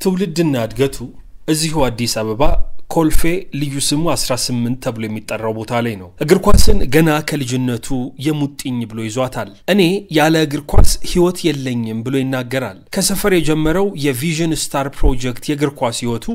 ትውልድና እድገቱ እዚሁ አዲስ አበባ ኮልፌ ልዩ ስሙ 18 ተብሎ የሚጠራው ቦታ ላይ ነው። እግር ኳስን ገና ከልጅነቱ የሙጥኝ ብሎ ይዟታል። እኔ ያለ እግር ኳስ ህይወት የለኝም ብሎ ይናገራል። ከሰፈር የጀመረው የቪዥን ስታር ፕሮጀክት የእግር ኳስ ህይወቱ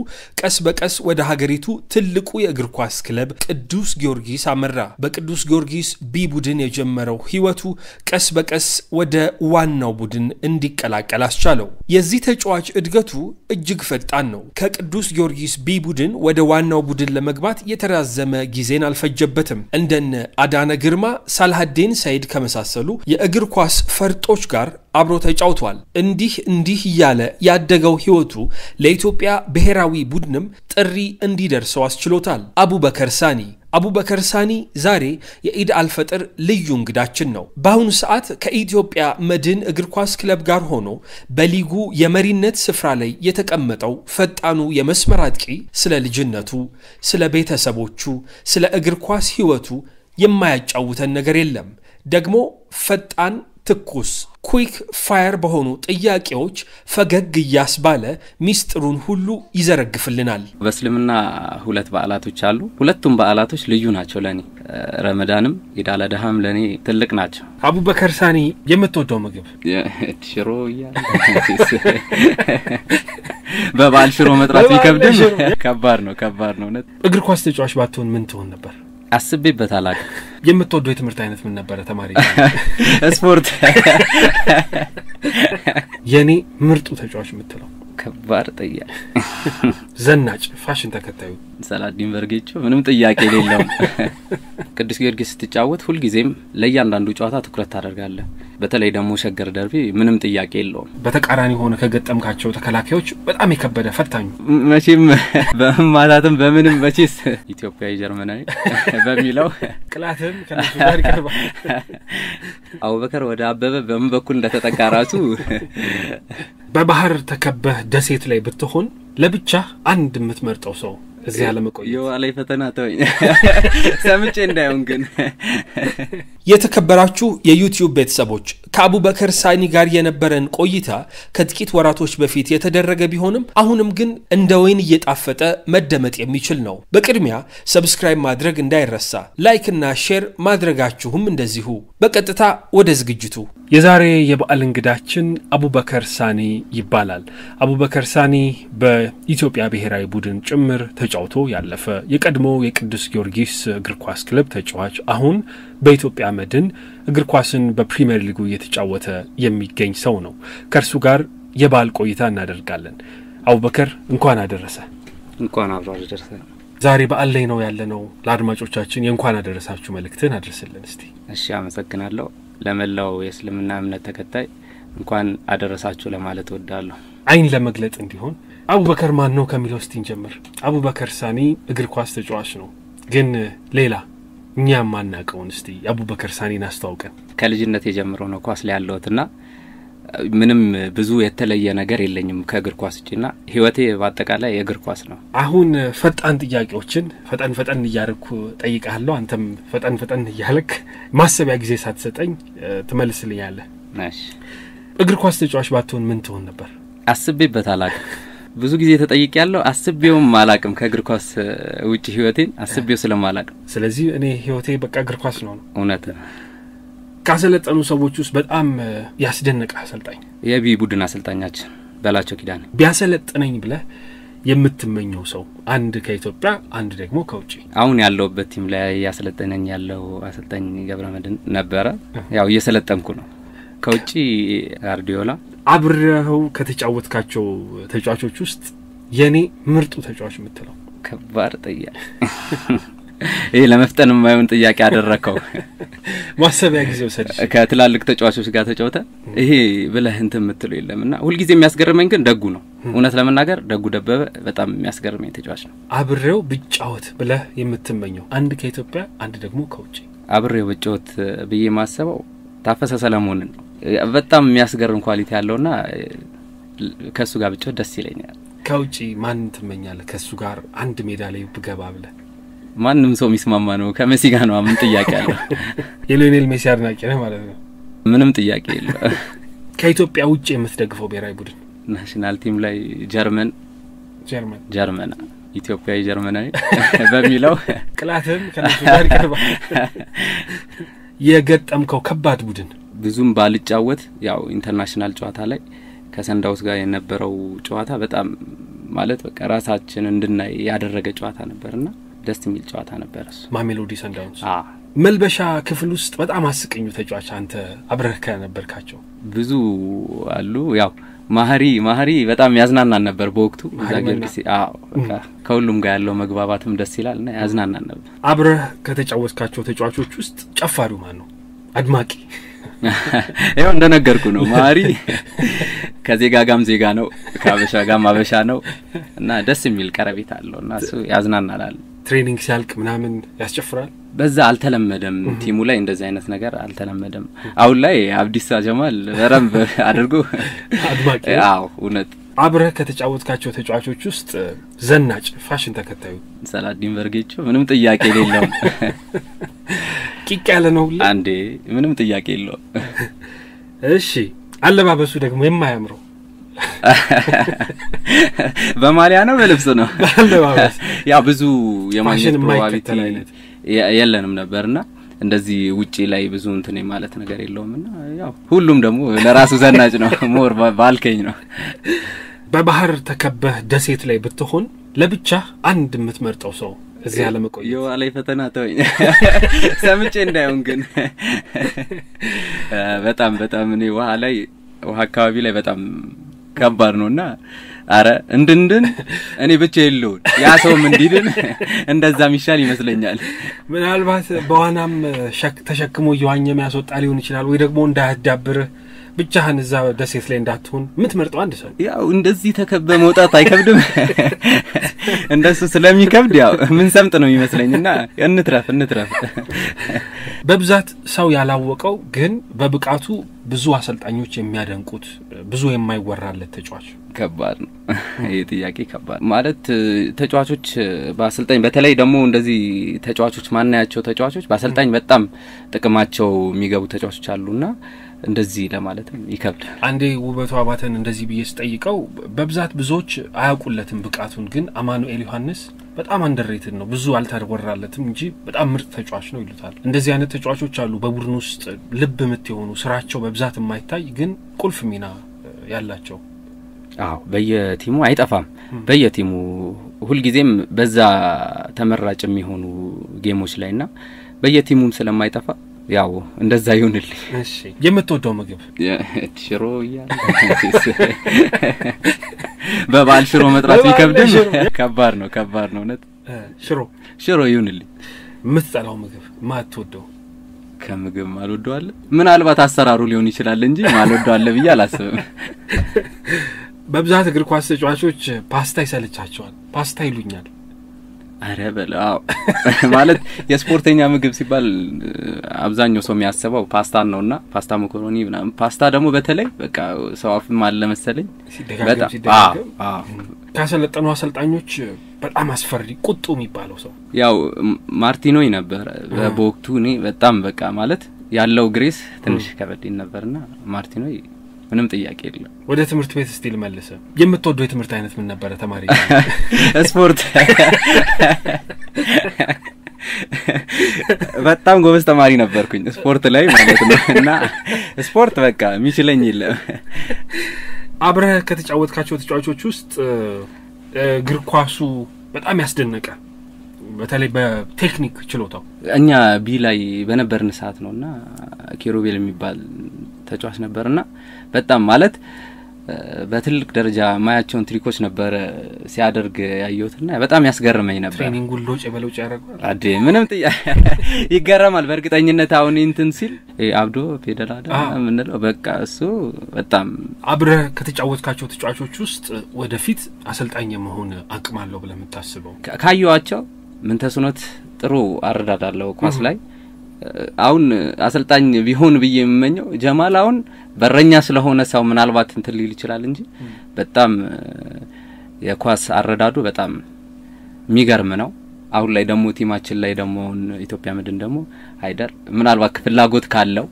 ቀስ በቀስ ወደ ሀገሪቱ ትልቁ የእግር ኳስ ክለብ ቅዱስ ጊዮርጊስ አመራ። በቅዱስ ጊዮርጊስ ቢ ቡድን የጀመረው ህይወቱ ቀስ በቀስ ወደ ዋናው ቡድን እንዲቀላቀል አስቻለው። የዚህ ተጫዋች እድገቱ እጅግ ፈጣን ነው። ከቅዱስ ጊዮርጊስ ቢ ቡድን ወደ ዋናው ቡድን ለመግባት የተራዘመ ጊዜን አልፈጀበትም። እንደነ አዳነ ግርማ፣ ሳልሃዲን ሰይድ ከመሳሰሉ የእግር ኳስ ፈርጦች ጋር አብሮ ተጫውቷል። እንዲህ ያለ ያደገው ህይወቱ ለኢትዮጵያ ብሔራዊ ቡድንም ጥሪ እንዲደርሰው አስችሎታል። አቡበከር ሳኒ ዛሬ የኢድ አልፈጥር ልዩ እንግዳችን ነው። በአሁኑ ሰዓት ከኢትዮጵያ መድን እግር ኳስ ክለብ ጋር ሆኖ በሊጉ የመሪነት ስፍራ ላይ የተቀመጠው ፈጣኑ የመስመር አጥቂ ስለ ልጅነቱ፣ ስለ ቤተሰቦቹ፣ ስለ እግር ኳስ ህይወቱ የማያጫውተን ነገር የለም። ደግሞ ፈጣን ትኩስ ኩዊክ ፋየር በሆኑ ጥያቄዎች ፈገግ ያስባለ ሚስጥሩን ሁሉ ይዘረግፍልናል። በእስልምና ሁለት በዓላቶች አሉ። ሁለቱም በዓላቶች ልዩ ናቸው ለኔ። ረመዳንም ኢድ አልአድሃም ለኔ ትልቅ ናቸው። አቡበከር ሳኒ የምትወደው ምግብ? ሽሮ በባል ሽሮ መጥራት ይከብዳል። ከባድ ነው እውነት። እግር ኳስ ተጫዋች ባትሆን ምን ትሆን ነበር? አስቤበት አላቅ። የምትወደው የትምህርት አይነት ምን ነበር? ተማሪ ስፖርት። የኔ ምርጡ ተጫዋች የምትለው? ከባድ ጥያቄ። ዘናጭ ፋሽን ተከታዩ ሳላዲን በርጌቾ ምንም ጥያቄ የሌለው። ቅዱስ ጊዮርጊስ ስትጫወት ሁሉ ጊዜም ለእያንዳንዱ ጨዋታ ትኩረት ታደርጋለህ። በተለይ ደግሞ ሸገር ደርቢ ምንም ጥያቄ የለውም። በተቃራኒ ሆነ ከገጠምካቸው ተከላካዮች በጣም የከበደ ፈታኙ? መቼም በማታተም በምንም መቼስ ኢትዮጵያዊ ጀርመናዊ በሚለው ቅላትም ከነሱ ጋር ይቀርባል። አቡበከር ወደ አበበ በምን በኩል እንደተጠቃራቱ በባህር ተከበህ ደሴት ላይ ብትሆን ለብቻ አንድ የምትመርጠው ሰው እዚህ ያለ መቆየት የዋላይ ፈተና ተወኝ ሰምጬ እንዳይሆን ግን። የተከበራችሁ የዩቲዩብ ቤተሰቦች ከአቡበከር ሳኒ ጋር የነበረን ቆይታ ከጥቂት ወራቶች በፊት የተደረገ ቢሆንም አሁንም ግን እንደ ወይን እየጣፈጠ መደመጥ የሚችል ነው። በቅድሚያ ሰብስክራይብ ማድረግ እንዳይረሳ፣ ላይክ እና ሼር ማድረጋችሁም እንደዚሁ። በቀጥታ ወደ ዝግጅቱ። የዛሬ የበዓል እንግዳችን አቡበከር ሳኒ ይባላል። አቡበከር ሳኒ በኢትዮጵያ ብሔራዊ ቡድን ጭምር ተጫውቶ ያለፈ የቀድሞ የቅዱስ ጊዮርጊስ እግር ኳስ ክለብ ተጫዋች፣ አሁን በኢትዮጵያ መድን እግር ኳስን በፕሪሚየር ሊጉ እየተጫወተ የሚገኝ ሰው ነው። ከርሱ ጋር የበዓል ቆይታ እናደርጋለን። አቡበከር እንኳን አደረሰ። እንኳን አብሮ አደረሰ። ዛሬ በዓል ላይ ነው ያለነው። ለአድማጮቻችን የእንኳን አደረሳችሁ መልእክትን አድርስልን እስቲ። እሺ፣ አመሰግናለሁ። ለመላው የእስልምና እምነት ተከታይ እንኳን አደረሳችሁ ለማለት እወዳለሁ። አይን ለመግለጥ እንዲሆን አቡበከር ማን ነው ከሚለው እስቲ እንጀምር። አቡበከር ሳኒ እግር ኳስ ተጫዋች ነው፣ ግን ሌላ እኛም ማናቀውን እስቲ አቡበከር ሳኒን አስተዋውቀን። ከልጅነት የጀመረው ነው ኳስ ላይ ያለውትና ምንም ብዙ የተለየ ነገር የለኝም ከእግር ኳስ ውጪና ህይወቴ በአጠቃላይ የእግር ኳስ ነው። አሁን ፈጣን ጥያቄዎችን ፈጠን እያረኩ ጠይቃለሁ። አንተም ፈጠን እያልክ ማሰቢያ ጊዜ ሳትሰጠኝ ትመልስልኛለህ። እሺ። እግር ኳስ ተጫዋች ባትሆን ምን ትሆን ነበር? አስቤበት አላቅ። ብዙ ጊዜ ተጠይቄያለሁ። አስቤውም አላቅም ከእግር ኳስ ውጪ ህይወቴን አስቤው ስለማላቅ። ስለዚህ እኔ ህይወቴ በቃ እግር ኳስ ነው። እውነት ነው። ካሰለጠኑ ሰዎች ውስጥ በጣም ያስደነቀ አሰልጣኝ? የቢ ቡድን አሰልጣኛችን በላቸው ኪዳኔ። ቢያሰለጥነኝ ብለህ የምትመኘው ሰው? አንድ ከኢትዮጵያ አንድ ደግሞ ከውጪ። አሁን ያለውበት ቲም ላይ ያሰለጠነኝ ያለው አሰልጣኝ ገብረመድህን ነበረ። ያው እየሰለጠንኩ ነው። ከውጪ ጋርዲዮላ። አብረው ከተጫወትካቸው ተጫዋቾች ውስጥ የኔ ምርጡ ተጫዋች የምትለው? ከባድ ጥያቄ። ይሄ ለመፍጠን የማይሆን ጥያቄ አደረከው። ማሰቢያ ጊዜ ወሰድሽ። ከትላልቅ ተጫዋቾች ጋር ተጫውተ ይሄ ብለህ እንትን የምትለው የለምና ሁልጊዜ የሚያስገርመኝ ግን ደጉ ነው። እውነት ለመናገር ደጉ ደበበ በጣም የሚያስገርመኝ ተጫዋች ነው። አብሬው ብጫወት ብለህ የምትመኘው? አንድ ከኢትዮጵያ አንድ ደግሞ ከውጪ። አብሬው ብጫወት ብዬ ማሰበው ታፈሰ ሰለሞንን ነው። በጣም የሚያስገርም ኳሊቲ ያለውና ከሱ ጋር ብጫወት ደስ ይለኛል። ከውጪ ማን ትመኛለህ? ከሱ ጋር አንድ ሜዳ ላይ ብገባ ብለህ? ማንንም ሰው የሚስማማ ነው። ከሜሲ ጋር ነው። ምን ጥያቄ አለ? የሊዮኔል ሜሲ አድናቂ ነህ ማለት ነው? ምንም ጥያቄ የለም። ከኢትዮጵያ ውጪ የምትደግፈው ብሔራዊ ቡድን? ናሽናል ቲም ላይ ጀርመን ኢትዮጵያዊ ጀርመናዊ በሚለው ቅላተም ከነሱ ጋር ይቀርባል። የገጠምከው ከባድ ቡድን ብዙም ባልጫወት ያው ኢንተርናሽናል ጨዋታ ላይ ከሰንዳውስ ጋር የነበረው ጨዋታ በጣም ማለት በቃ ራሳችን እንድናይ ያደረገ ጨዋታ ነበርና ደስ የሚል ጨዋታ ነበር እሱ ማሜሎዲ ሰንዳውስ። መልበሻ ክፍል ውስጥ በጣም አስቀኙ ተጫዋች አንተ አብረህ ከነበርካቸው ብዙ አሉ። ያው ማህሪ በጣም ያዝናናን ነበር በወቅቱ ዛጊዮርጊስ። በቃ ከሁሉም ጋር ያለው መግባባትም ደስ ይላልና ያዝናናን ነበር። አብረህ ከተጫወትካቸው ተጫዋቾች ውስጥ ጨፋሪው ማን ነው? አድማቂ ያው እንደነገርኩ ነው። ማህሪ ከዜጋ ጋም ዜጋ ነው፣ ከአበሻ ጋም አበሻ ነው እና ደስ የሚል ቀረቤት አለውና እሱ ያዝናናናል። ትሬኒንግ ሲያልቅ ምናምን ያስጨፍራል። በዛ አልተለመደም ቲሙ ላይ እንደዚህ አይነት ነገር አልተለመደም። አሁን ላይ አብዲሳ ጀማል በረምብ አድርጎ አድማቂ እውነት። አብረህ ከተጫወትካቸው ተጫዋቾች ውስጥ ዘናጭ ፋሽን ተከታዩ ሰላዲን በርጌቾ ምንም ጥያቄ የሌለው ቂቅ ያለ ነው አንዴ ምንም ጥያቄ የለው። እሺ አለባበሱ ደግሞ የማያምረው በማሊያ ነው በልብስ ነው? አለባበስ ያ ብዙ የማግኘት ፕሮባቢሊቲ የለንም ነበርና እንደዚህ ውጪ ላይ ብዙ እንትን ማለት ነገር የለውምና ያው ሁሉም ደግሞ ለራሱ ዘናጭ ነው። ሞር ባልከኝ ነው። በባህር ተከበህ ደሴት ላይ ብትሆን ለብቻ አንድ የምትመርጠው ሰው እዚህ ያለ መቆየት የዋላይ ፈተና ተወኝ ሰምጬ እንዳይሆን ግን በጣም እኔ ውሃ አካባቢ ላይ በጣም ከባድ ነውና አረ እንድንድን እኔ ብቻ የለው ያ ሰውም እንዲድን እንደዛም ይሻል ይመስለኛል። ምናልባት በዋናም ተሸክሞ ይዋኘም ያስወጣ ሊሆን ይችላል ወይ ደግሞ እንዳያዳብር ብቻህን እዛ ደሴት ላይ እንዳትሆን የምትመርጠው አንድ ሰው ያው እንደዚህ ተከበ መውጣት አይከብድም። እንደሱ ስለሚከብድ ያው ምን ሰምጥ ነው ይመስለኝና እንትረፍ በብዛት ሰው ያላወቀው ግን በብቃቱ ብዙ አሰልጣኞች የሚያደንቁት ብዙ የማይወራለት ተጫዋች ከባድ ነው። ይሄ ጥያቄ ከባድ ማለት ተጫዋቾች በአሰልጣኝ በተለይ ደግሞ እንደዚህ ተጫዋቾች ማናያቸው ተጫዋቾች በአሰልጣኝ በጣም ጥቅማቸው የሚገቡ ተጫዋቾች አሉና እንደዚህ ለማለትም ይከብዳል። አንዴ ውበቱ አባተን እንደዚህ በየስጠይቀው በብዛት ብዙዎች አያውቁለትም ብቃቱን ግን አማኑኤል ዮሐንስ በጣም አንደርሬትድ ነው ብዙ አልተወራለትም እንጂ በጣም ምርጥ ተጫዋች ነው ይሉታል። እንደዚህ አይነት ተጫዋቾች አሉ በቡድን ውስጥ ልብ የምትሆኑ ስራቸው በብዛት የማይታይ ግን ቁልፍ ሚና ያላቸው። በየቲሙ አይጠፋም። በየቲሙ ሁሉ ጊዜም በዛ ተመራጭ የሚሆኑ ጌሞች ላይና በየቲሙም ስለማይጠፋ ያው እንደዛ ይሁንልኝ። እሺ የምትወደው ምግብ? ሽሮ ይያል በባል ሽሮ መጥራት ይከብዳል። ከባድ ነው እውነት። ሽሮ ይሁንልኝ። የምትጠላው ምግብ ማትወደው? ከምግብ ማልወደው አለ ምናልባት አሰራሩ ሊሆን ይችላል እንጂ ማልወደው አለ ብዬ አላስብም። በብዛት እግር ኳስ ተጫዋቾች ፓስታ ይሰለቻቸዋል። ፓስታ ይሉኛል። አረ በላው ማለት የስፖርተኛ ምግብ ሲባል አብዛኛው ሰው የሚያስበው ፓስታ ነውና ፓስታ መኮሮኒ ምናምን ፓስታ ደግሞ በተለይ በቃ ሰው አፍም አለ መሰለኝ በጣም ካሰለጠኑ አሰልጣኞች በጣም አስፈሪ ቁጡ የሚባለው ሰው ያው ማርቲኖይ ነበር በወቅቱ። እኔ በጣም በቃ ማለት ያለው ግሬስ ትንሽ ከበድኝ ነበርና ማርቲኖይ ምንም ጥያቄ የለም። ወደ ትምህርት ቤት ስቲል መልሰ የምትወደው የትምህርት አይነት ምን ነበር? ተማሪ ስፖርት በጣም ጎበዝ ተማሪ ነበርኩኝ ስፖርት ላይ ማለት ነውና ስፖርት በቃ የሚችለኝ የለም። አብረህ ከተጫወትካቸው ተጫዋቾች ውስጥ እግር ኳሱ በጣም ያስደነቀ በተለይ በቴክኒክ ችሎታው እኛ ቢ ላይ በነበርን ሰዓት ነውና ኪሩቤል የሚባል ተጫዋች ነበርና በጣም ማለት በትልቅ ደረጃ ማያቸውን ትሪኮች ነበር ሲያደርግ ያየሁትና በጣም ያስገርመኝ ነበር። ትሬኒንግ ሁሉ ጨበለውጭ ያደርጋል አዴ ምንም ይገረማል በእርግጠኝነት አሁን እንትን ሲል አብዶ ፔዳላዳ ምንለው በቃ እሱ በጣም አብረህ ከተጫወትካቸው ተጫዋቾች ውስጥ ወደፊት አሰልጣኝ መሆን አቅም አለው ብለህ የምታስበው? ካዩዋቸው ምን ተስኖት ጥሩ አረዳዳለው ኳስ ላይ አሁን አሰልጣኝ ቢሆን ብዬ የምመኘው ጀማል አሁን በረኛ ስለሆነ ሰው ምናልባት እንትን ሊል ይችላል እንጂ በጣም የኳስ አረዳዱ በጣም የሚገርም ነው። አሁን ላይ ደግሞ ቲማችን ላይ ደግሞ ኢትዮጵያ መድን ደግሞ አይደር ምናልባት ፍላጎት ካለው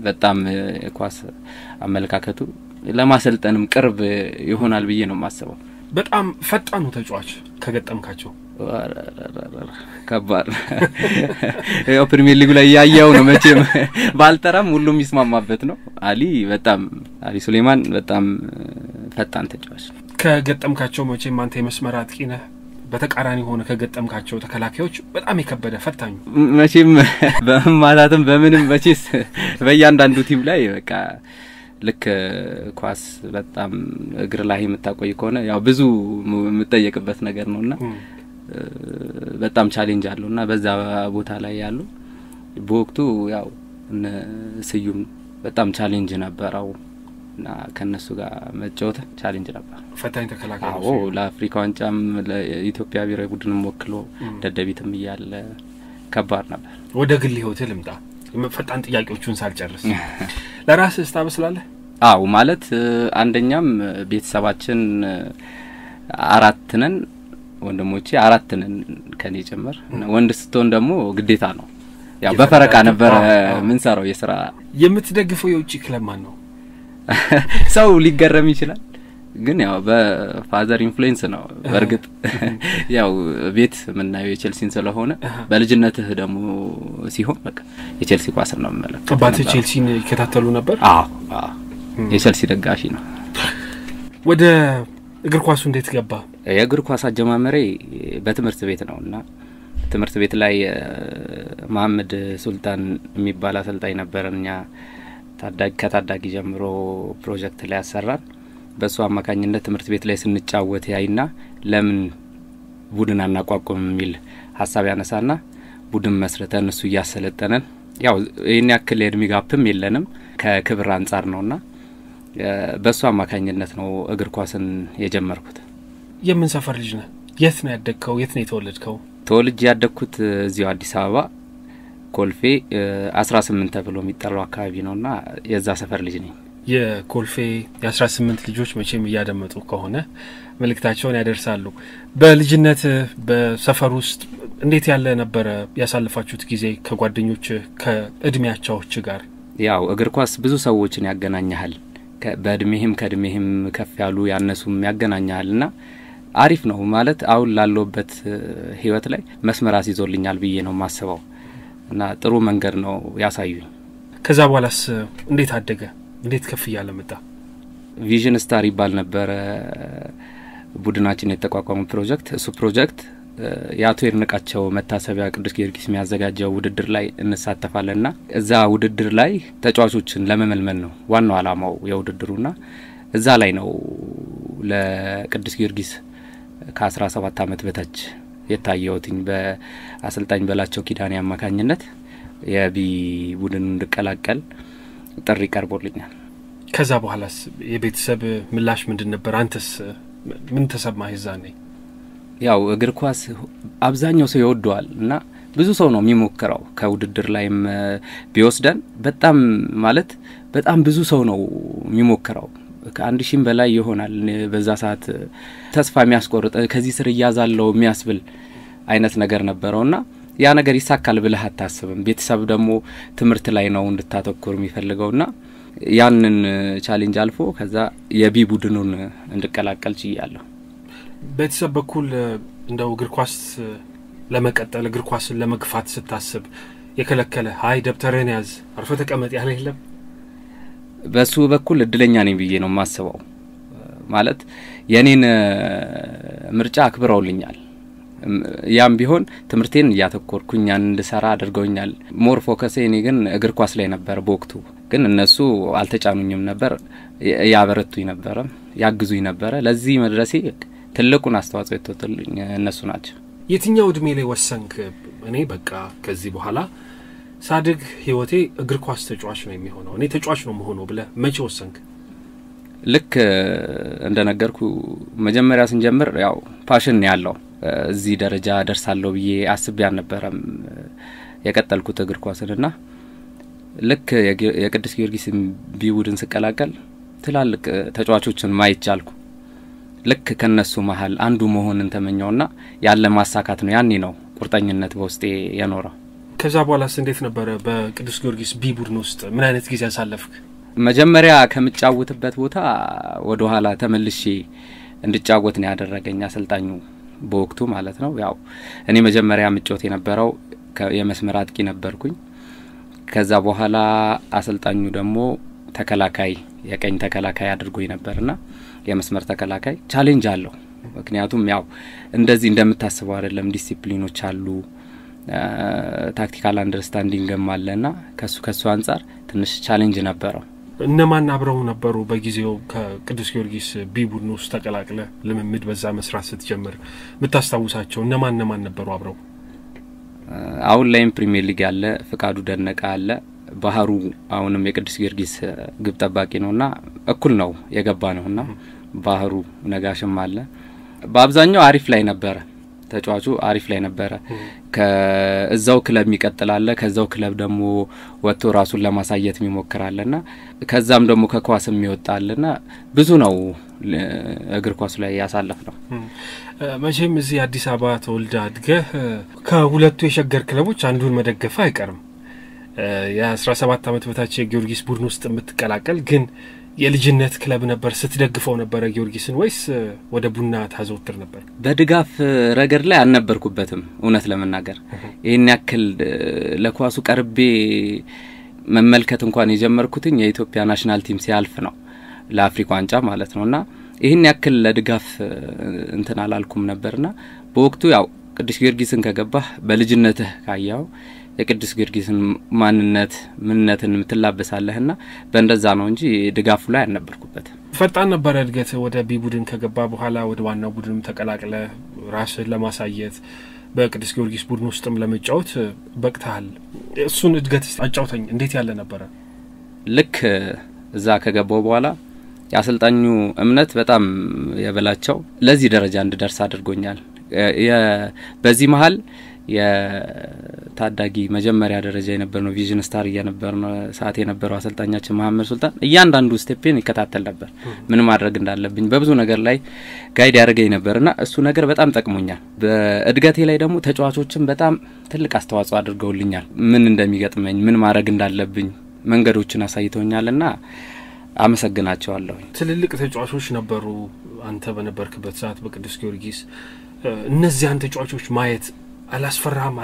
በጣም የኳስ አመለካከቱ ለማሰልጠንም ቅርብ ይሆናል ብዬ ነው ማስበው በጣም ፈጣኑ ተጫዋች ከገጠምካቸው ከባድ ያው ፕሪሚየር ሊግ ላይ ያያው ነው መቼም ባልተራም ሁሉም ይስማማበት ነው አሊ ሱሌማን በጣም ፈጣን ተጫዋች ከገጠምካቸው መቼም አንተ የመስመር አጥቂ ነህ በተቃራኒ ሆነ ከገጠምካቸው ተከላካዮች በጣም የከበደ ፈታኙ መቼም በማታተም በምንም መቼስ በእያንዳንዱ ቲም ላይ በቃ ልክ ኳስ በጣም እግር ላይ የምታቆይ ከሆነ ያው ብዙ የምትጠየቅበት ነገር ነውና በጣም ቻሌንጅ አለውና በዛ ቦታ ላይ ያሉ በወቅቱ ያው ስዩም በጣም ቻሌንጅ ነበርው እና ከነሱ ጋር መጫወት ቻሌንጅ ነበር ፈታኝ ተከላካይ አዎ ለአፍሪካ ዋንጫም ለኢትዮጵያ ብሔራዊ ቡድንም ወክሎ ደደቢትም ይያለ ከባድ ነበር ወደ ግል ህይወት ልምጣ ፈጣን ጥያቄዎቹን ሳልጨርስ ለራስህ ስታበስላለህ አዎ ማለት አንደኛም ቤተሰባችን አራት ነን ወንድሞቼ አራት ነን ከኔ ጭምር ወንድ ስትሆን ደግሞ ግዴታ ነው ያው በፈረቃ ነበር ምን ሰራው የሥራ የምትደግፈው የውጪ ክለብ ማን ነው ሰው ሊገረም ይችላል ግን ያው በፋዘር ኢንፍሉዌንስ ነው በርግጥ ያው ቤት ምናየው የቼልሲን ስለሆነ በልጅነትህ ደግሞ ሲሆን በቃ የቼልሲ ኳስ ነው ማለት አባቴ ቼልሲን ይከታተሉ ነበር አዎ የቼልሲ ደጋፊ ነው ወደ እግር ኳሱ እንዴት ገባ የእግር ኳስ አጀማመሬ በትምህርት ቤት ነውና ትምህርት ቤት ላይ መሐመድ ሱልጣን የሚባል አሰልጣኝ ነበርኛ ከታዳጊ ጀምሮ ፕሮጀክት ላይ ያሰራን በሱ አማካኝነት ትምህርት ቤት ላይ ስንጫወት ያይና ለምን ቡድን አናቋቁም የሚል ሐሳብ ያነሳና ቡድን መስርተን እሱ ያሰለጠነን ያው የኛ ያክል የእድሜ ጋፕም የለንም ከክብር አንፃር ነውና በሱ አማካኝነት ነው እግር ኳስን የጀመርኩት የምን ሰፈር ልጅ ነህ የት ነው ያደግከው የት ነው የተወለድከው ተወልጄ ያደግኩት እዚሁ አዲስ አበባ ኮልፌ 18 ተብሎ የሚጠራው አካባቢ ነውና የዛ ሰፈር ልጅ ነኝ የኮልፌ የ18 ልጆች መቼም ያደመጡ ከሆነ መልእክታቸውን ያደርሳሉ በልጅነት በሰፈር ውስጥ እንዴት ያለ ነበር ያሳልፋችሁት ጊዜ ከጓደኞች ከእድሜያቻዎች ጋር ያው እግር ኳስ ብዙ ሰዎችን ያገናኛል በእድሜህም ከእድሜህም ከፍ ያሉ ያነሱም ያገናኛልና አሪፍ ነው ማለት አሁን ላለውበት ህይወት ላይ መስመር አስይዞልኛል ብዬ ነው ማስበው እና ጥሩ መንገድ ነው ያሳዩኝ ከዛ በኋላስ እንዴት አደገ እንዴት ከፍ ያለ መጣ ቪዥን ስታር ይባል ነበር ቡድናችን የተቋቋመው ፕሮጀክት እሱ ፕሮጀክት ያቶ ይርነቃቸው መታሰቢያ ቅዱስ ጊዮርጊስ የሚያዘጋጀው ውድድር ላይ እንሳተፋለንና እዛ ውድድር ላይ ተጫዋቾችን ለመመልመል ነው ዋናው አላማው የውድድሩና እዛ ላይ ነው ለቅዱስ ጊዮርጊስ ከ17 አመት በታች የታየውትኝ በአሰልጣኝ በላቸው ኪዳኔ አማካኝነት የቢ ቡድን እንድቀላቀል ጥሪ ቀርቦልኛል ከዛ በኋላስ የቤተሰብ ምላሽ ምንድን ነበር አንተስ ምን ተሰማህ ይዛኔ ያው እግር ኳስ አብዛኛው ሰው ይወደዋልና ብዙ ሰው ነው የሚሞክረው ከውድድር ላይም ቢወስደን በጣም ማለት በጣም ብዙ ሰው ነው የሚሞክረው ከአንድ ሺህ በላይ ይሆናል በዛ ሰዓት ተስፋ የሚያስቆርጥ ከዚህ ስር ያዛለው የሚያስብል አይነት ነገር ነበርውና ያ ነገር ይሳካል ብለህ አታስብም ቤተሰብ ደግሞ ትምህርት ላይ ነው እንድታተኩር የሚፈልገውና ያንን ቻሌንጅ አልፎ ከዛ የቢ ቡድኑን እንድቀላቀል ችያለሁ ቤተሰብ በኩል እንደው እግር ኳስ ለመቀጠል እግር ኳስን ለመግፋት ስታስብ የከለከለ ሃይ ደብተረን ያዝ አርፈ ተቀመጥ ያለ የለም በሱ በኩል እድለኛ ነኝ ብዬ ነው ማስበው ማለት የኔን ምርጫ አክብረውልኛል ያም ቢሆን ትምርቴን ያተኮርኩኝ እንድሰራ አድርገውኛል ሞር ፎከስ እኔ ግን እግር ኳስ ላይ ነበር በወቅቱ ግን እነሱ አልተጫኑኝም ነበር ያበረቱኝ ነበር ያግዙኝ ነበር ለዚህ መድረሴ ትልቁን አስተዋጽኦ የተወጡልኝ እነሱ ናቸው የትኛው እድሜ ላይ ወሰንክ እኔ በቃ ከዚህ በኋላ ሳድግ ህይወቴ እግር ኳስ ተጫዋች ነው የሚሆነው እኔ ተጫዋች ነው መሆኑ ብለ መቼ ወሰንክ ልክ እንደነገርኩ መጀመሪያ ስንጀምር ያው ፓሽን ያለው እዚህ ደረጃ ደርሳለሁ ብዬ አስቤ አልነበረም የቀጠልኩት እግር ኳስንና ልክ የቅዱስ ጊዮርጊስ ቢቡድን ስቀላቀል ትላልቅ ተጫዋቾችን ማይቻልኩ ልክ ከነሱ መሃል አንዱ መሆንን ተመኘውና ያለ ማሳካት ነው ያኔ ነው ቁርጠኝነት በውስጤ የኖረው ከዛ በኋላስ እንዴት ነበር በቅዱስ ጊዮርጊስ ቢቡድን ውስጥ ምን አይነት ጊዜ አሳለፍክ መጀመሪያ ከምጫወትበት ቦታ ወደ ኋላ ተመልሼ እንድጫወት ነው ያደረገኝ አሰልጣኙ በወቅቱ ማለት ነው። ያው እኔ መጀመሪያ ምጫወት የነበረው የመስመር አጥቂ ነበርኩኝ። ከዛ በኋላ አሰልጣኙ ደግሞ ተከላካይ የቀኝ ተከላካይ አድርጎኝ ነበርና የመስመር ተከላካይ ቻሌንጅ አለው። ምክንያቱም ያው እንደዚህ እንደምታስበው አይደለም፣ ዲሲፕሊኖች አሉ፣ ታክቲካል አንደርስታንዲንግም አለና ከሱ አንፃር ትንሽ ቻሌንጅ ነበረው። እነማን አብረው ነበሩ በጊዜው ከቅዱስ ጊዮርጊስ ቢ ቡድን ውስጥ ተቀላቅለ ለምምድ በዛ መስራት ስትጀምር የምታስታውሳቸው እነማን ነበሩ አብረው? አሁን ላይም ፕሪሚየር ሊግ ያለ ፍቃዱ ደነቀ አለ፣ ባህሩ አሁንም የቅዱስ ጊዮርጊስ ግብ ጠባቂ ነውና እኩል ነው የገባ ነውና ባህሩ ነጋሽም አለ። በአብዛኛው አሪፍ ላይ ነበረ ተጫዋቹ አሪፍ ላይ ነበረ። ከዛው ክለብ የሚቀጥላል ከዛው ክለብ ደግሞ ወጥቶ ራሱን ለማሳየት የሚሞክራልና ከዛም ደግሞ ከኳስም ይወጣልና ብዙ ነው እግር ኳስ ላይ ያሳለፈው። መቼም እዚህ አዲስ አበባ ተወልዳ አድገህ ከሁለቱ የሸገር ክለቦች አንዱን መደገፍ አይቀርም። የ17 አመት በታች የጊዮርጊስ ቡድን ውስጥ የምትቀላቀል ግን የልጅነት ክለብ ነበር ስትደግፈው ነበር ጊዮርጊስን ወይስ ወደ ቡና ታዘውትር ነበር? በድጋፍ ረገድ ላይ አልነበርኩበትም እውነት ለመናገር። ይሄን ያክል ለኳሱ ቀርቤ መመልከት እንኳን የጀመርኩትኝ የኢትዮጵያ ናሽናል ቲም ሲያልፍ ነው ለአፍሪካ ዋንጫ ማለት ነውና ይሄን ያክል ለድጋፍ እንትን አላልኩም ነበርና በወቅቱ ያው ቅዱስ ጊዮርጊስን ከገባህ በልጅነትህ ካያው የቅዱስ ጊዮርጊስን ምንነትን ምትላበሳለህና በእንደዛ ነው እንጂ ድጋፉ ላይ አልነበርኩበት። ፈጣን ነበር እድገት ወደ ቢ ቡድን ከገባ በኋላ ወደ ዋናው ቡድንም ተቀላቅለ ራስን ለማሳየት በቅዱስ ጊዮርጊስ ቡድን ውስጥም ለመጫወት በቅታል። እሱን እድገት አጫውተኝ እንዴት ያለ ነበር? ልክ እዛ ከገባው በኋላ ያሰልጣኙ እምነት በጣም የበላቸው ለዚህ ደረጃ እንድደርስ አድርጎኛል። በዚህ መሃል የታዳጊ መጀመሪያ ደረጃ የነበረው ቪዥን ስታር የነበረው ሰዓት የነበረው አሰልጣኛችን መሐመድ ሱልጣን እያንዳንዱ ስቴፕን ይከታተል ነበር። ምን ማድረግ እንዳለብኝ በብዙ ነገር ላይ ጋይድ ያደርገኝ ነበርና እሱ ነገር በጣም ጠቅሞኛል። በእድገቴ ላይ ደግሞ ተጫዋቾችን በጣም ትልቅ አስተዋጽኦ አድርገውልኛል። ምን እንደሚገጥመኝ ምን ማድረግ እንዳለብኝ መንገዶችን አሳይተውኛልና አመሰግናቸዋለሁ። ትልልቅ ተጫዋቾች ነበሩ አንተ በነበርክበት ሰዓት በቅዱስ ጊዮርጊስ። እነዚያን ተጫዋቾች ማየት አላስፈራም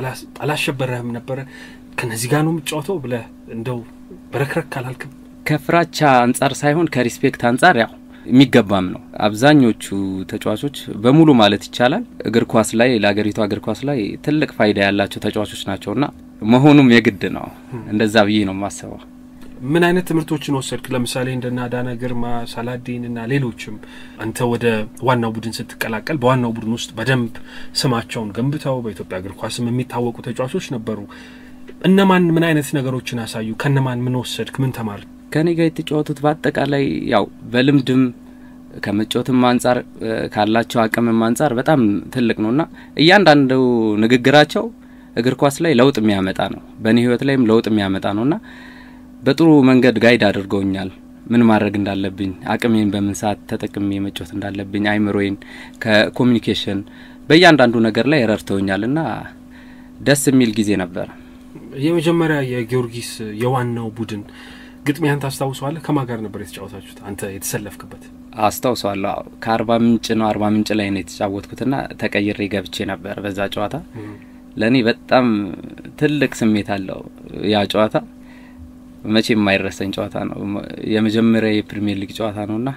አላሸበረህም ነበር? ከነዚህ ጋር ነው የምትጫወተው ብለህ እንደው በረክረክ አላልክም? ከፍራቻ አንፃር ሳይሆን ከሪስፔክት አንፃር ያው የሚገባም ነው። አብዛኞቹ ተጫዋቾች በሙሉ ማለት ይቻላል እግር ኳስ ላይ ለአገሪቱ እግር ኳስ ላይ ትልቅ ፋይዳ ያላቸው ተጫዋቾች ናቸውና መሆኑም የግድ ነው። እንደዛ ብዬ ነው ማሰባው። ምን አይነት ትምህርቶችን ወሰድክ? ለምሳሌ እንደና ዳና ግርማ፣ ሳላዲንና ሌሎችም አንተ ወደ ዋናው ቡድን ስትቀላቀል በዋናው ቡድን ውስጥ በደንብ ስማቸውን ገንብተው በኢትዮጵያ እግር ኳስም የሚታወቁ ተጫዋቾች ነበሩ። እነማን ምን አይነት ነገሮችን አሳዩ? ከነማን ምን ወሰድክ? ምን ተማርክ? ከኔ ጋር የተጫወቱት በአጠቃላይ ያው በልምድም ከመጫወትም አንፃር ካላቸው አቅምም አንፃር በጣም ትልቅ ነውና እያንዳንዱ ንግግራቸው እግር ኳስ ላይ ለውጥ የሚያመጣ ነው። በኔ ህይወት ላይም ለውጥ የሚያመጣ ነውና በጥሩ መንገድ ጋይድ አድርገውኛል። ምን ማድረግ እንዳለብኝ አቅሜን በምን ሰዓት ተጠቅሜ መጫወት እንዳለብኝ አይምሮዬን ከኮሙኒኬሽን በእያንዳንዱ ነገር ላይ ረድተውኛልና ደስ የሚል ጊዜ ነበር። የመጀመሪያ የጊዮርጊስ የዋናው ቡድን ግጥሚያን ታስታውሳለህ? ከማን ጋር ነበር የተጫወታችሁት አንተ የተሰለፍክበት? አስታውሳለሁ። ከአርባ ምንጭ ላይ ነው የተጫወትኩትና ተቀይሬ ገብቼ ነበር በዛ ጨዋታ። ለኔ በጣም ትልቅ ስሜት አለው ያ ጨዋታ። መቼም የማይረሳኝ ጨዋታ ነው። የመጀመሪያ የፕሪሚየር ሊግ ጨዋታ ነውና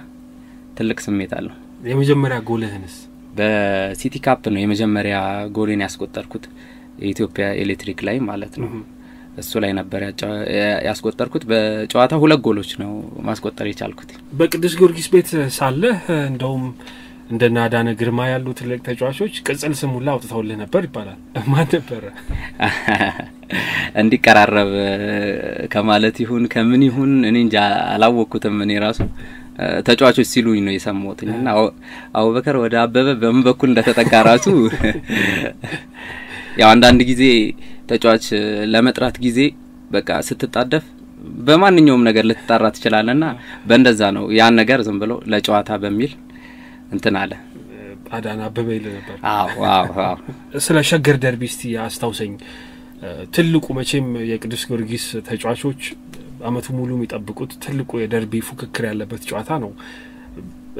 ትልቅ ስሜት አለው። የመጀመሪያ ጎልህንስ? በሲቲ ካፕ ነው የመጀመሪያ ጎሌን ያስቆጠርኩት የኢትዮጵያ ኤሌክትሪክ ላይ ማለት ነው። እሱ ላይ ነበር ያስቆጠርኩት። በጨዋታ 2 ጎሎች ነው ማስቆጠር የቻልኩት። በቅዱስ ጊዮርጊስ ቤት ሳለ እንደውም እንደና ዳነ ግርማ ያሉ ትልቅ ተጫዋቾች ቅጽል ስም ሁሉ አውጥተውልህ ነበር ይባላል። ማን ነበር? እንዲቀራረብ ከማለት ይሁን ከምን ይሁን እኔ እንጃ አላወኩትም። እኔ ራሱ ተጫዋቾች ሲሉኝ ነው የሰማሁትና አቡበከር ወደ አበበ በምን በኩል እንደተጠጋራቱ ያው አንዳንድ ጊዜ ተጫዋች ለመጥራት ጊዜ በቃ ስትጣደፍ በማንኛውም ነገር ልትጣራ ትችላለና በእንደዛ ነው ያን ነገር ዝም ብሎ ለጨዋታ በሚል እንትን አለ። አዳና አበበ ይል ነበር። አዎ ስለ ሸገር ደርቢ እስቲ አስታውሰኝ። ትልቁ መቼም የቅዱስ ጊዮርጊስ ተጫዋቾች አመቱ ሙሉ የሚጠብቁት ትልቁ የደርቢ ፉክክር ያለበት ጨዋታ ነው።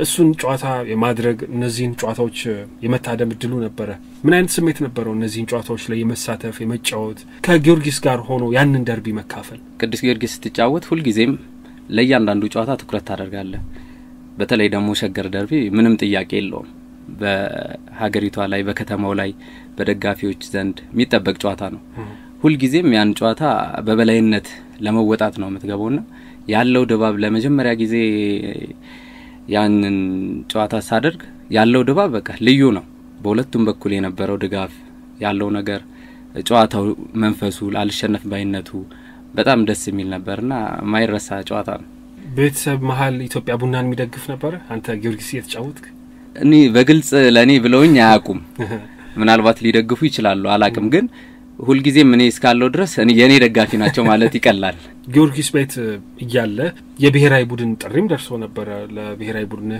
እሱን ጨዋታ የማድረግ እነዚህን ጨዋታዎች የመታደም እድሉ ነበረ። ምን አይነት ስሜት ነበረው እነዚህን ጨዋታዎች ላይ የመሳተፍ የመጫወት ከጊዮርጊስ ጋር ሆኖ ያንን ደርቢ መካፈል? ቅዱስ ጊዮርጊስ ስትጫወት ሁሉ ጊዜም ለእያንዳንዱ ጨዋታ ትኩረት ታደርጋለህ። በተለይ ደግሞ ሸገር ደርቢ ምንም ጥያቄ የለውም። በሀገሪቷ ላይ በከተማው ላይ በደጋፊዎች ዘንድ የሚጠበቅ ጨዋታ ነው። ሁሉ ጊዜም ያን ጨዋታ በበላይነት ለመወጣት ነው የምትገባውና ያለው ድባብ ለመጀመሪያ ጊዜ ያንን ጨዋታ ሳደርግ ያለው ድባብ በቃ ልዩ ነው። በሁለቱም በኩል የነበረው ድጋፍ ያለው ነገር ጨዋታው መንፈሱ አልሸነፍ ባይነቱ በጣም ደስ የሚል ነበርና ማይረሳ ጨዋታ ነው። ቤተሰብ መሃል ኢትዮጵያ ቡናን የሚደግፍ ነበር አንተ ጊዮርጊስ እየተጫወትክ? እኔ በግልጽ ለኔ ብለውኝ አያውቁም። ምናልባት ሊደግፉ ይችላሉ አላቅም፣ ግን ሁሉ ጊዜም እኔ እስካለው ድረስ እኔ የኔ ደጋፊ ናቸው ማለት ይቀላል። ጊዮርጊስ ቤት እያለ የብሔራዊ ቡድን ጥሪም ደርሶ ነበር። ለብሔራዊ ቡድን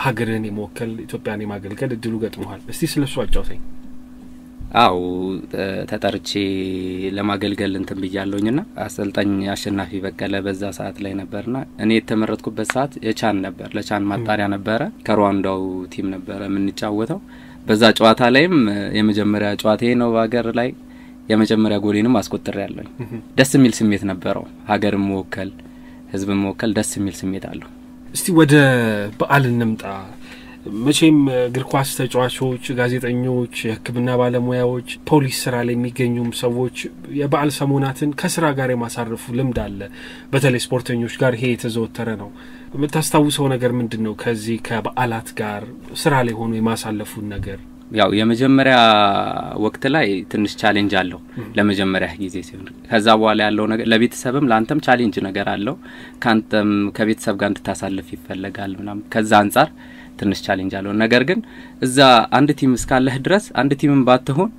ሀገርን የመወከል ኢትዮጵያን የማገልገል እድሉ ገጥሟል። እስቲ ስለሱ አጫውተኝ። አው ተጠርቼ ለማገልገል እንትን ብያለሁኝና አሰልጣኝ አሸናፊ በቀለ በዛ ሰዓት ላይ ነበርና እኔ የተመረጥኩበት ሰዓት የቻን ነበር። ለቻን ማጣሪያ ነበረ። ከሩዋንዳው ቲም ነበረ የምንጫወተው። በዛ ጨዋታ ላይም የመጀመሪያ ጨዋታዬ ነው በአገር ላይ የመጀመሪያ ጎሌንም አስቆጥሬያለሁ። ደስ የሚል ስሜት ነበረው። ሀገርም መወከል ህዝብም መወከል ደስ የሚል ስሜት አለው። እስቲ ወደ በዓል እንምጣ። መቼም እግር ኳስ ተጫዋቾች፣ ጋዜጠኞች፣ የሕክምና ባለሙያዎች፣ ፖሊስ ስራ ላይ የሚገኙም ሰዎች የበዓል ሰሞናትን ከስራ ጋር የማሳረፉ ልምድ አለ። በተለይ ስፖርተኞች ጋር ይሄ የተዘወተረ ነው። የምታስታውሰው ነገር ምንድነው? ከዚህ ከበዓላት ጋር ስራ ላይ ሆኖ የማሳለፉን ነገር? ያው የመጀመሪያ ወቅት ላይ ትንሽ ቻሌንጅ አለው ለመጀመሪያ ጊዜ ሲሆን፣ ከዛ በኋላ ያለው ነገር ለቤተሰብም ላንተም ቻሌንጅ ነገር አለው። ካንተም ከቤተሰብ ጋር እንድታሳልፍ ይፈልጋል ምናም። ከዛ አንፃር ትንሽ ቻሌንጅ አለው። ነገር ግን እዛ አንድ ቲም እስካለህ ድረስ አንድ ቲምም ባትሆን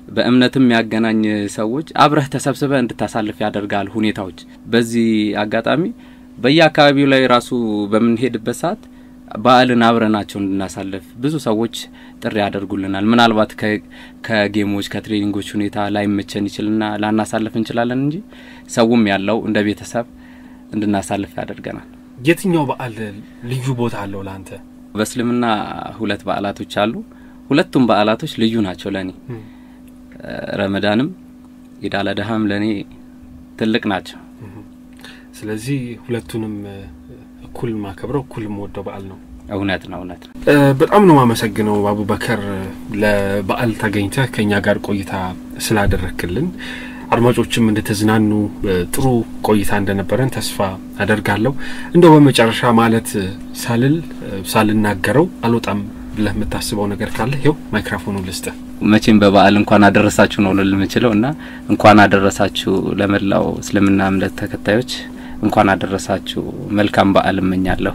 በእምነትም ያገናኝ ሰዎች አብረህ ተሰብስበህ እንድታሳልፍ ያደርጋል ሁኔታዎች። በዚህ አጋጣሚ በየአካባቢው ላይ ራሱ በመንሄድበት ሰዓት በዓልን አብረናቸው እንድናሳልፍ ብዙ ሰዎች ጥሪ ያደርጉልናል። ምናልባት ከጌሞች ከትሬኒንጎች ሁኔታ ላይ መቸን ይችላልና ላናሳልፍ እንችላለን እንጂ ሰውም ያለው እንደ ቤተሰብ እንድናሳልፍ ያደርገናል። የትኛው በዓል ልዩ ቦታ አለው ላንተ? በእስልምና ሁለት በዓላቶች አሉ። ሁለቱም በዓላቶች ልዩ ናቸው ለኔ። ረመዳንም ኢድ አል አድሃም ለኔ ትልቅ ናቸው። ስለዚህ ሁለቱንም እኩል ማከብረው እኩል ወደው በዓል ነው። እውነት ነው። በጣም ነው ማመሰግነው አቡበከር ለበዓል ተገኝተህ ከኛ ጋር ቆይታ ስላደረክልን። አድማጮችም እንደተዝናኑ ጥሩ ቆይታ እንደነበረን ተስፋ አደርጋለሁ። እንደው በመጨረሻ ማለት ሳልናገረው አልወጣም ብለህ የምታስበው ነገር ካለ ይኸው ማይክሮፎኑን ልስጥህ። መቼም በበዓል እንኳን አደረሳችሁ ነው ልልምችለውና እንኳን አደረሳችሁ ለመላው እስልምና እምነት ተከታዮች እንኳን አደረሳችሁ። መልካም በዓል እመኛለሁ።